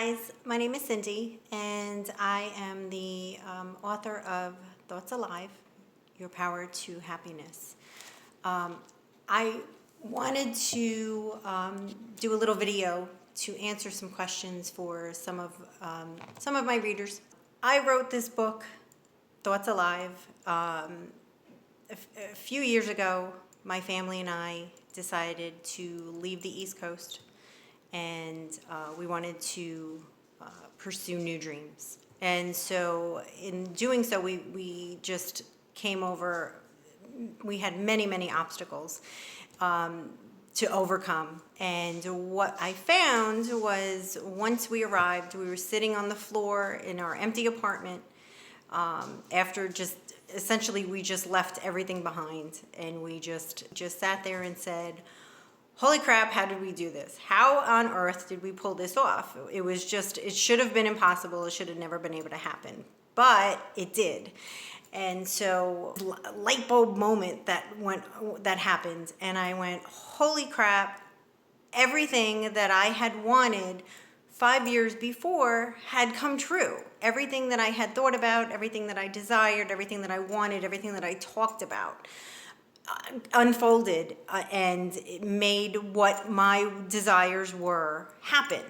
guys, my name is Cindy and I am the author of Thoughts Alive, Your Power to Happiness. I wanted to do a little video to answer some questions for some of my readers. I wrote this book, Thoughts Alive, a few years ago. My family and I decided to leave the East Coast, and we wanted to pursue new dreams. And so in doing so, we just came over, we had many obstacles to overcome. And what I found was, once we arrived, we were sitting on the floor in our empty apartment after just essentially we just left everything behind, and we just sat there and said, holy crap, how did we do this? How on earth did we pull this off? It was just, it should have been impossible. It should have never been able to happen, but it did. And so, light bulb moment that happened, and I went, holy crap, everything that I had wanted 5 years before had come true. Everything that I had thought about, everything that I desired, everything that I wanted, everything that I talked about unfolded and it made what my desires were happen.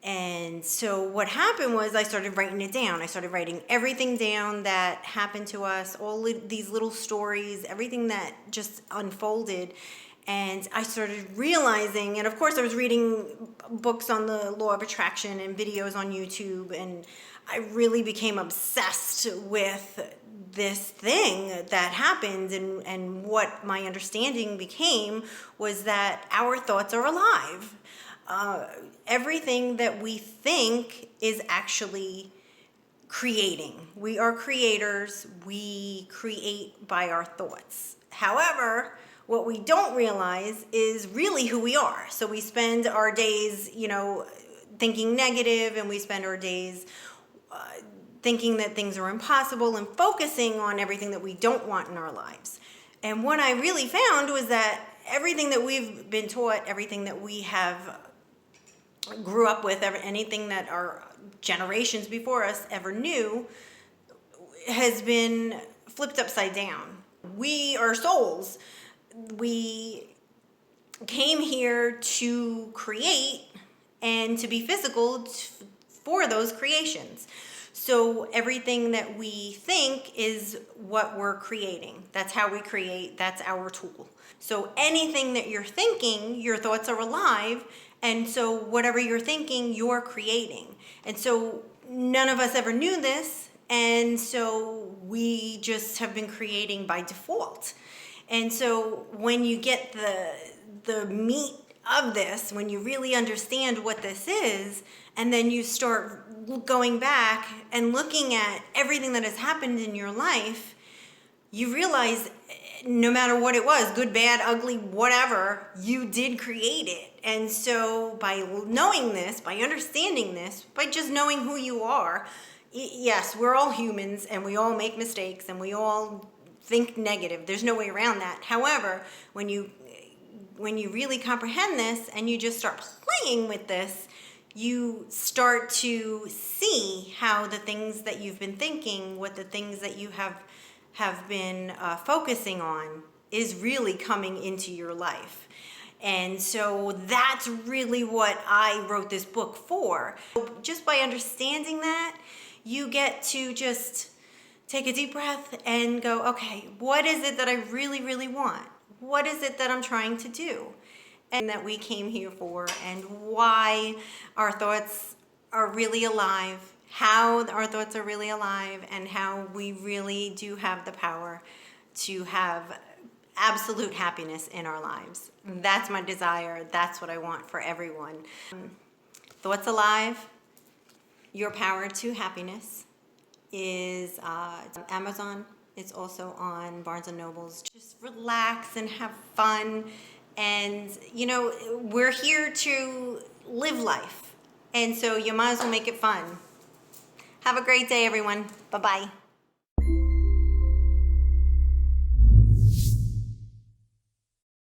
And so what happened was I started writing it down. I started writing everything down that happened to us, all these little stories, everything that just unfolded. And I started realizing, and of course I was reading books on the law of attraction and videos on YouTube, and I really became obsessed with this thing that happened, and what my understanding became was that our thoughts are alive. Everything that we think is actually creating. We are creators. We create by our thoughts. However, what we don't realize is really who we are. So we spend our days, thinking negative, and we spend our days thinking that things are impossible and focusing on everything that we don't want in our lives. And what I really found was that everything that we've been taught, everything that we have grew up with, anything that our generations before us ever knew, has been flipped upside down. We are souls. We came here to create and to be physical for those creations. So everything that we think is what we're creating. That's how we create. That's our tool. So anything that you're thinking, your thoughts are alive. And so whatever you're thinking, you're creating. And so none of us ever knew this. And so we just have been creating by default. And so when you get the meat of this, when you really understand what this is, and then you start going back and looking at everything that has happened in your life, you realize no matter what it was, good, bad, ugly, whatever, you did create it. And so by knowing this, by understanding this, by just knowing who you are, yes, we're all humans and we all make mistakes and we all think negative. There's no way around that. However, when you really comprehend this and you just start playing with this, you start to see how the things that you've been thinking, what the things that you have been focusing on is really coming into your life. And so that's really what I wrote this book for. Just by understanding that, you get to just take a deep breath and go, okay, what is it that I really want? What is it that I'm trying to do? And that we came here for, and why our thoughts are really alive, how our thoughts are really alive, and how we really do have the power to have absolute happiness in our lives. That's my desire. That's what I want for everyone. Thoughts Alive, Your Power to Happiness is Amazon. It's also on Barnes & Noble's. Just relax and have fun. And, we're here to live life. And so you might as well make it fun. Have a great day, everyone. Bye-bye.